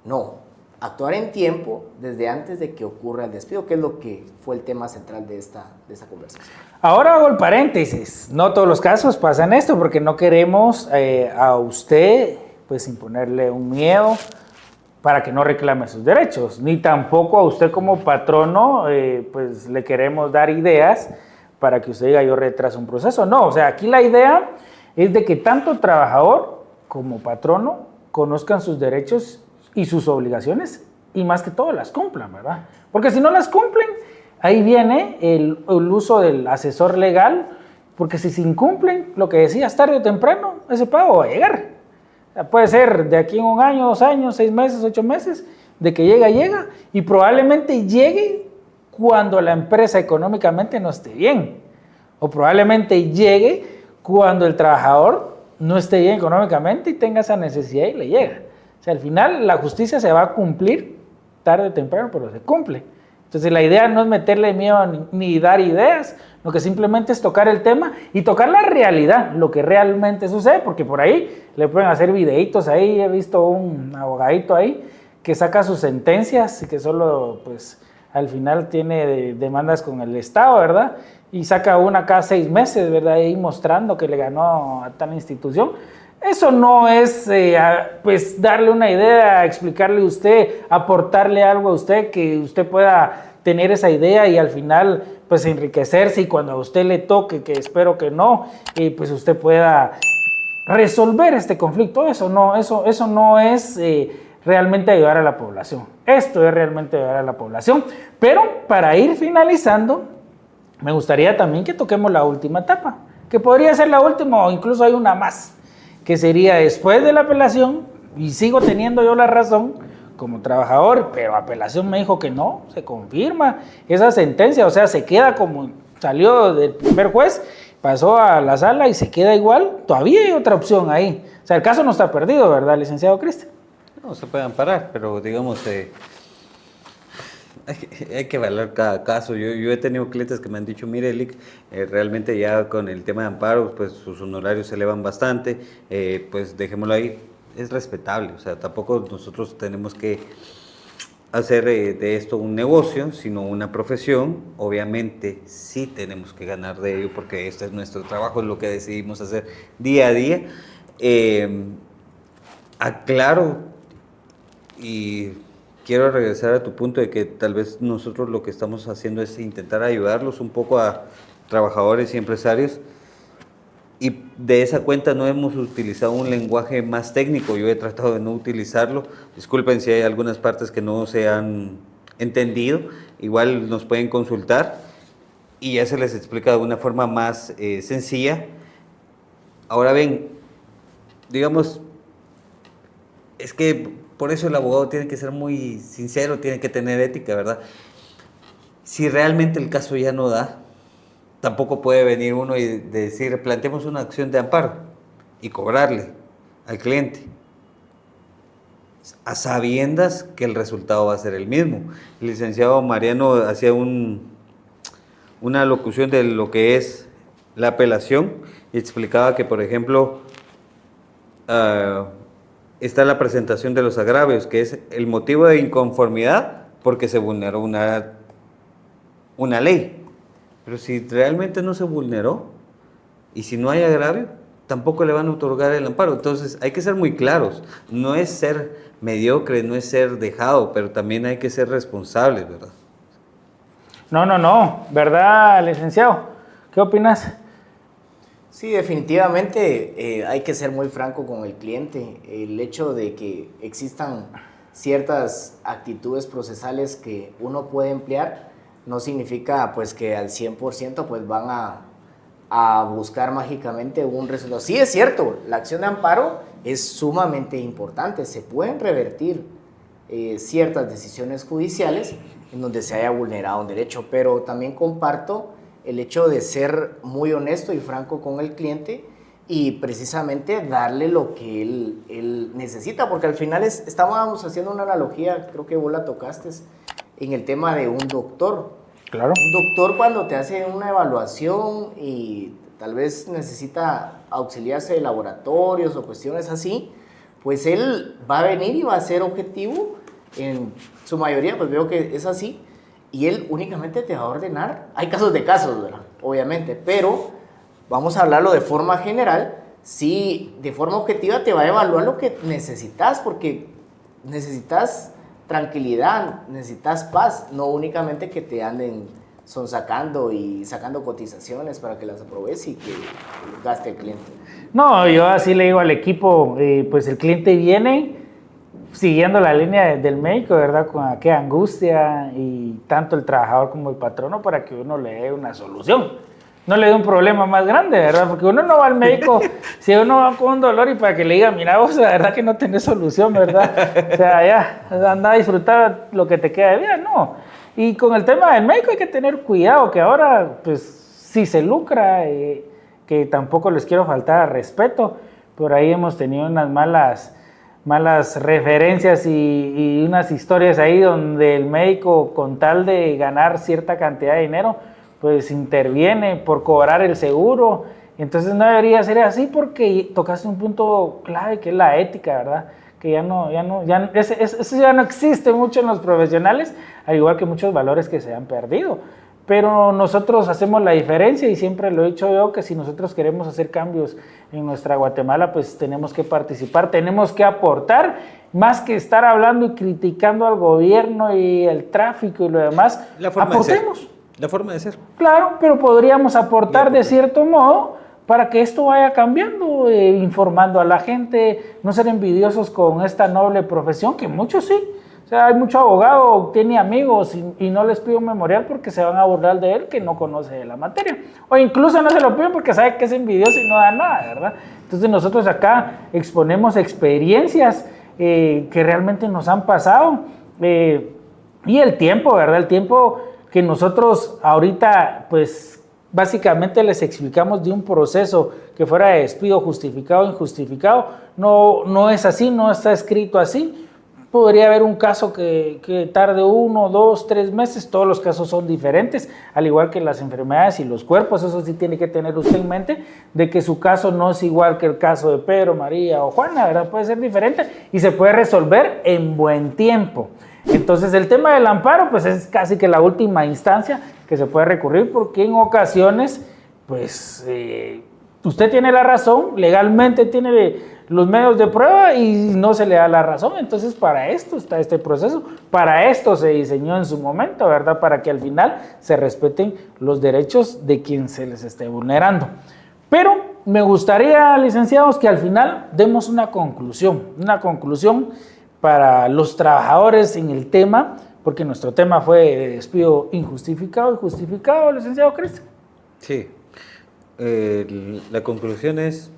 no, actuar en tiempo desde antes de que ocurra el despido, que es lo que fue el tema central de esta conversación. Ahora hago el paréntesis, no todos los casos pasan esto porque no queremos a usted pues imponerle un miedo para que no reclame sus derechos, ni tampoco a usted como patrono pues le queremos dar ideas para que usted diga yo retraso un proceso, no, o sea, aquí la idea es de que tanto trabajador como patrono conozcan sus derechos y sus obligaciones y más que todo las cumplan, ¿verdad? Porque si no las cumplen, ahí viene el uso del asesor legal, porque si se incumplen, lo que decías tarde o temprano, ese pago va a llegar. O sea, puede ser de aquí en 1 año, 2 años, 6 meses, 8 meses, de que llega, y probablemente llegue cuando la empresa económicamente no esté bien, o probablemente llegue cuando el trabajador no esté bien económicamente y tenga esa necesidad y le llega. O sea, al final la justicia se va a cumplir tarde o temprano, pero se cumple. Entonces la idea no es meterle miedo ni dar ideas, lo que simplemente es tocar el tema y tocar la realidad, lo que realmente sucede, porque por ahí le pueden hacer videitos ahí, he visto un abogadito ahí que saca sus sentencias y que solo pues al final tiene demandas con el Estado, ¿verdad? y saca una cada 6 meses, ¿verdad? Ahí mostrando que le ganó a tal institución. Eso no es pues darle una idea, explicarle a usted, aportarle algo a usted, que usted pueda tener esa idea y al final pues enriquecerse, y cuando a usted le toque, que espero que no, pues usted pueda resolver este conflicto. Eso no es realmente ayudar a la población. Esto es realmente ayudar a la población. Pero para ir finalizando, me gustaría también que toquemos la última etapa, que podría ser la última o incluso hay una más, que sería después de la apelación, y sigo teniendo yo la razón como trabajador, pero apelación me dijo que no, se confirma esa sentencia, o sea, se queda como salió del primer juez, pasó a la sala y se queda igual. Todavía hay otra opción ahí, o sea, el caso no está perdido, ¿verdad, licenciado Cristian? No se puede amparar, pero digamos, hay que valorar cada caso. Yo he tenido clientes que me han dicho, mire, Lick, realmente ya con el tema de amparo, pues sus honorarios se elevan bastante, pues dejémoslo ahí. Es respetable, o sea, tampoco nosotros tenemos que hacer de esto un negocio, sino una profesión. Obviamente sí tenemos que ganar de ello, porque este es nuestro trabajo, es lo que decidimos hacer día a día. Aclaro y quiero regresar a tu punto de que tal vez nosotros lo que estamos haciendo es intentar ayudarlos un poco a trabajadores y empresarios, y de esa cuenta no hemos utilizado un lenguaje más técnico. Yo he tratado de no utilizarlo. Disculpen si hay algunas partes que no se han entendido. Igual nos pueden consultar y ya se les explica de una forma más sencilla. Ahora bien, digamos, es que por eso el abogado tiene que ser muy sincero, tiene que tener ética, ¿verdad? Si realmente el caso ya no da, tampoco puede venir uno y decir, planteemos una acción de amparo y cobrarle al cliente, a sabiendas que el resultado va a ser el mismo. El licenciado Mariano hacía una locución de lo que es la apelación y explicaba que, por ejemplo, está la presentación de los agravios, que es el motivo de inconformidad porque se vulneró una ley. Pero si realmente no se vulneró y si no hay agravio, tampoco le van a otorgar el amparo. Entonces hay que ser muy claros. No es ser mediocre, no es ser dejado, pero también hay que ser responsables, ¿verdad? No, ¿verdad, licenciado? ¿Qué opinas? Sí, definitivamente hay que ser muy franco con el cliente. El hecho de que existan ciertas actitudes procesales que uno puede emplear no significa pues que al 100% pues van a buscar mágicamente un resultado. Sí, es cierto, la acción de amparo es sumamente importante. Se pueden revertir ciertas decisiones judiciales en donde se haya vulnerado un derecho, pero también comparto el hecho de ser muy honesto y franco con el cliente y precisamente darle lo que él necesita, porque al final estábamos haciendo una analogía, creo que vos la tocaste, en el tema de un doctor. Claro. Un doctor, cuando te hace una evaluación y tal vez necesita auxiliarse de laboratorios o cuestiones así, pues él va a venir y va a ser objetivo. En su mayoría, pues veo que es así, y él únicamente te va a ordenar. Hay casos de casos, ¿verdad? Obviamente, pero vamos a hablarlo de forma general. Sí, de forma objetiva te va a evaluar lo que necesitas, porque necesitas tranquilidad, necesitas paz, no únicamente que te anden sonsacando y sacando cotizaciones para que las aproveches y que gaste el cliente. No, yo así le digo al equipo, pues el cliente viene siguiendo la línea del médico, ¿verdad? Con aquella angustia, y tanto el trabajador como el patrono, para que uno le dé una solución, no le dé un problema más grande, ¿verdad? Porque uno no va al médico si uno va con un dolor y para que le diga, mira vos, la verdad que no tenés solución, ¿verdad? O sea, ya, anda a disfrutar lo que te queda de vida, no. Y con el tema del médico hay que tener cuidado, que ahora, pues, si se lucra, que tampoco les quiero faltar al respeto, por ahí hemos tenido unas malas referencias y unas historias ahí donde el médico, con tal de ganar cierta cantidad de dinero, pues interviene por cobrar el seguro. Entonces no debería ser así, porque tocaste un punto clave que es la ética, ¿verdad? Que eso ya no existe mucho en los profesionales, al igual que muchos valores que se han perdido. pero nosotros hacemos la diferencia y siempre lo he dicho yo, que si nosotros queremos hacer cambios en nuestra Guatemala, pues tenemos que participar, tenemos que aportar, más que estar hablando y criticando al gobierno y el tráfico y lo demás, aportemos. La forma de ser. Claro, pero podríamos aportar de cierto modo para que esto vaya cambiando, informando a la gente, no ser envidiosos con esta noble profesión, que muchos sí. O sea, hay mucho abogado, tiene amigos y no les pido un memorial porque se van a burlar de él que no conoce de la materia. O incluso no se lo piden porque sabe que es envidioso y no da nada, ¿verdad? Entonces nosotros acá exponemos experiencias que realmente nos han pasado y el tiempo, ¿verdad? El tiempo que nosotros ahorita, pues básicamente les explicamos de un proceso que fuera de despido justificado o injustificado, no es así, no está escrito así. Podría haber un caso que tarde 1, 2, 3 meses, todos los casos son diferentes, al igual que las enfermedades y los cuerpos, eso sí tiene que tener usted en mente, de que su caso no es igual que el caso de Pedro, María o Juana, ¿verdad? Puede ser diferente y se puede resolver en buen tiempo. Entonces el tema del amparo, pues es casi que la última instancia que se puede recurrir, porque en ocasiones, pues usted tiene la razón, legalmente tiene los medios de prueba y no se le da la razón. Entonces para esto está este proceso, para esto se diseñó en su momento, ¿verdad? Para que al final se respeten los derechos de quien se les esté vulnerando. Pero me gustaría, licenciados, que al final demos una conclusión para los trabajadores en el tema, porque nuestro tema fue despido injustificado y justificado, licenciado Cristian. Sí, la conclusión es: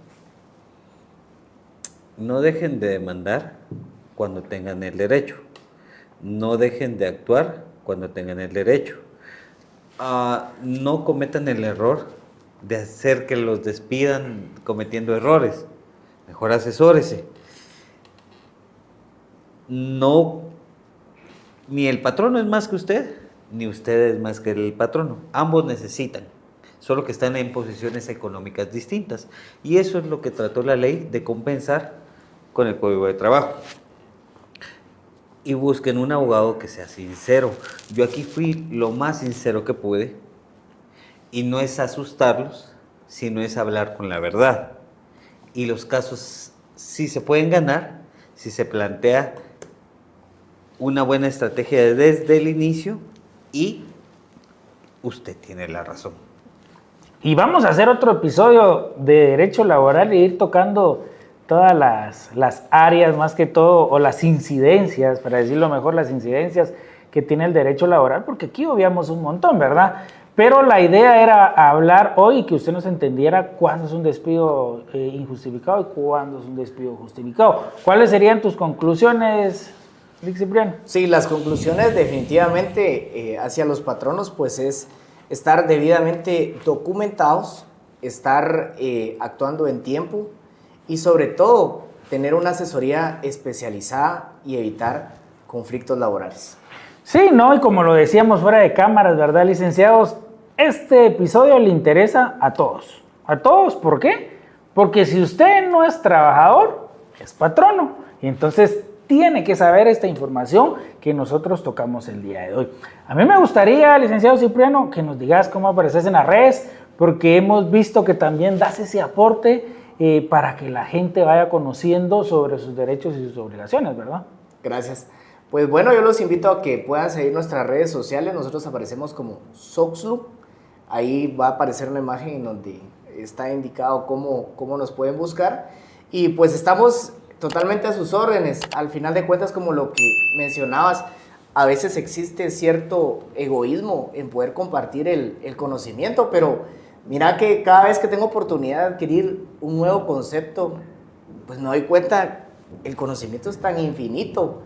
no dejen de demandar cuando tengan el derecho. No dejen de actuar cuando tengan el derecho. No cometan el error de hacer que los despidan cometiendo errores. Mejor asesórese. No, ni el patrono es más que usted, ni usted es más que el patrono. Ambos necesitan, solo que están en posiciones económicas distintas. Y eso es lo que trató la ley de compensar con el Código de Trabajo. Y busquen un abogado que sea sincero. Yo aquí fui lo más sincero que pude, y no es asustarlos, sino es hablar con la verdad. Y los casos sí se pueden ganar si se plantea una buena estrategia desde el inicio y usted tiene la razón. Y vamos a hacer otro episodio de derecho laboral e ir tocando todas las áreas, más que todo, o las incidencias, para decirlo mejor, las incidencias que tiene el derecho laboral, porque aquí obviamos un montón, ¿verdad? Pero la idea era hablar hoy y que usted nos entendiera cuándo es un despido injustificado y cuándo es un despido justificado. ¿Cuáles serían tus conclusiones, Rick Cipriano? Sí, las conclusiones definitivamente hacia los patronos, pues es estar debidamente documentados, estar actuando en tiempo y sobre todo tener una asesoría especializada y evitar conflictos laborales. Sí, no, y como lo decíamos fuera de cámaras, ¿verdad, licenciados? Este episodio le interesa a todos. ¿A todos? ¿Por qué? Porque si usted no es trabajador, es patrono. Y entonces tiene que saber esta información que nosotros tocamos el día de hoy. A mí me gustaría, licenciado Cipriano, que nos digas cómo apareces en las redes, porque hemos visto que también das ese aporte para que la gente vaya conociendo sobre sus derechos y sus obligaciones, ¿verdad? Gracias. Pues bueno, yo los invito a que puedan seguir nuestras redes sociales. Nosotros aparecemos como Soxlu. Ahí va a aparecer una imagen en donde está indicado cómo nos pueden buscar. Y pues estamos totalmente a sus órdenes. Al final de cuentas, como lo que mencionabas, a veces existe cierto egoísmo en poder compartir el conocimiento, pero mira que cada vez que tengo oportunidad de adquirir un nuevo concepto, pues me doy cuenta, el conocimiento es tan infinito.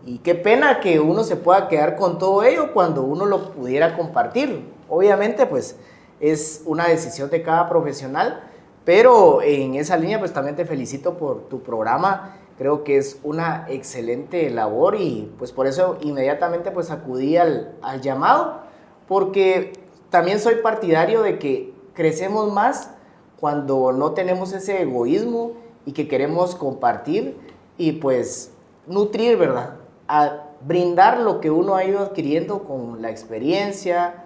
Y qué pena que uno se pueda quedar con todo ello cuando uno lo pudiera compartir. Obviamente, pues, es una decisión de cada profesional, pero en esa línea, pues, también te felicito por tu programa. Creo que es una excelente labor y, pues, por eso inmediatamente, pues, acudí al llamado, porque también soy partidario de que crecemos más cuando no tenemos ese egoísmo y que queremos compartir y, pues, nutrir, ¿verdad?, a brindar lo que uno ha ido adquiriendo con la experiencia,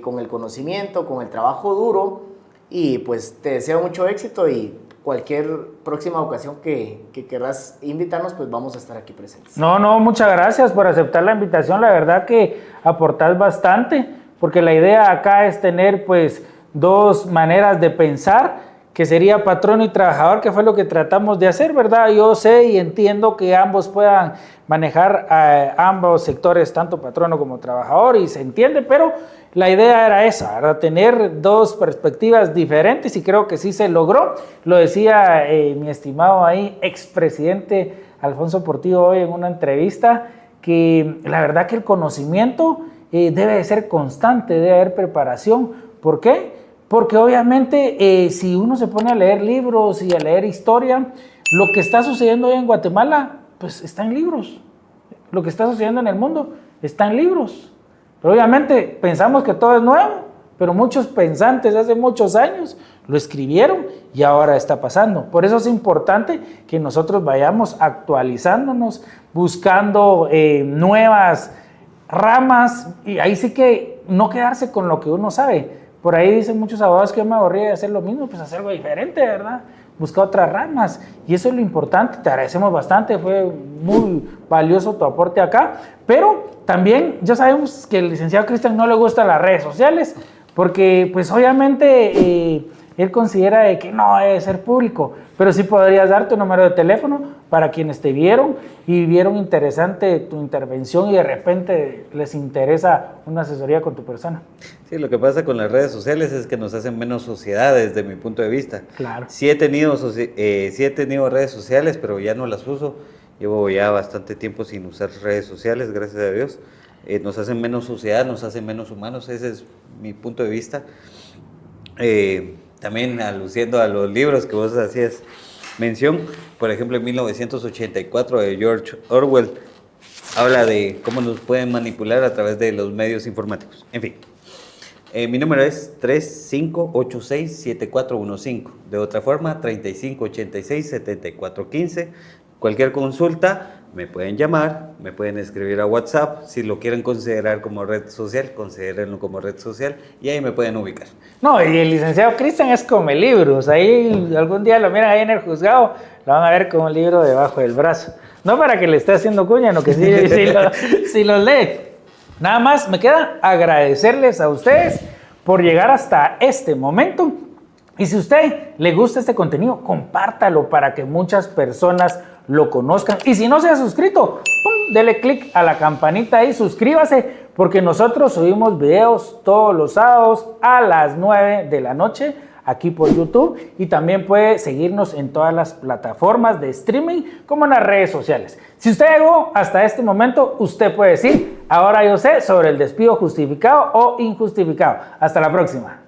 con el conocimiento, con el trabajo duro, y pues te deseo mucho éxito y cualquier próxima ocasión que querrás invitarnos, pues vamos a estar aquí presentes. No, muchas gracias por aceptar la invitación. La verdad que aportás bastante, porque la idea acá es tener pues dos maneras de pensar, que sería patrono y trabajador, que fue lo que tratamos de hacer, ¿verdad? Yo sé y entiendo que ambos puedan manejar ambos sectores, tanto patrono como trabajador, y se entiende, pero la idea era esa, ¿verdad? Tener dos perspectivas diferentes, y creo que sí se logró. Lo decía mi estimado ahí, expresidente Alfonso Portillo, hoy en una entrevista, que la verdad que el conocimiento debe de ser constante, debe haber preparación. ¿Por qué? Porque obviamente si uno se pone a leer libros y a leer historia, lo que está sucediendo hoy en Guatemala, pues está en libros. Lo que está sucediendo en el mundo está en libros. Pero obviamente pensamos que todo es nuevo, pero muchos pensantes hace muchos años lo escribieron y ahora está pasando. Por eso es importante que nosotros vayamos actualizándonos, buscando nuevas ramas, y ahí sí que no quedarse con lo que uno sabe. Por ahí dicen muchos abogados que yo me aburría de hacer lo mismo, pues hacer algo diferente, ¿verdad? Buscar otras ramas, y eso es lo importante. Te agradecemos bastante, fue muy valioso tu aporte acá, pero también ya sabemos que al licenciado Cristian no le gustan las redes sociales, porque pues obviamente él considera que no debe ser público, pero sí podrías dar tu número de teléfono para quienes te vieron y vieron interesante tu intervención y de repente les interesa una asesoría con tu persona. Sí, lo que pasa con las redes sociales es que nos hacen menos sociedad desde mi punto de vista. Claro. Sí he tenido redes sociales, pero ya no las uso. Llevo ya bastante tiempo sin usar redes sociales, gracias a Dios. Nos hacen menos sociedad, nos hacen menos humanos, ese es mi punto de vista. También aluciendo a los libros que vos hacías mención, por ejemplo en 1984 de George Orwell, habla de cómo nos pueden manipular a través de los medios informáticos. En fin, mi número es 3586-7415, de otra forma 3586-7415. Cualquier consulta me pueden llamar, me pueden escribir a WhatsApp. Si lo quieren considerar como red social, considérenlo como red social y ahí me pueden ubicar. No, y el licenciado Cristian es come libros. Ahí algún día lo miran ahí en el juzgado, lo van a ver con un libro debajo del brazo. No para que le esté haciendo cuña, no, que sí lo lee. Nada más me queda agradecerles a ustedes por llegar hasta este momento. Y si a usted le gusta este contenido, compártalo para que muchas personas lo conozcan. Y si no se ha suscrito, ¡pum!, dele click a la campanita y suscríbase, porque nosotros subimos videos todos los sábados a las 9 de la noche aquí por YouTube, y también puede seguirnos en todas las plataformas de streaming como en las redes sociales. Si usted llegó hasta este momento, usted puede decir: ahora yo sé sobre el despido justificado o injustificado. Hasta la próxima.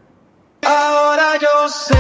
Ahora yo sé.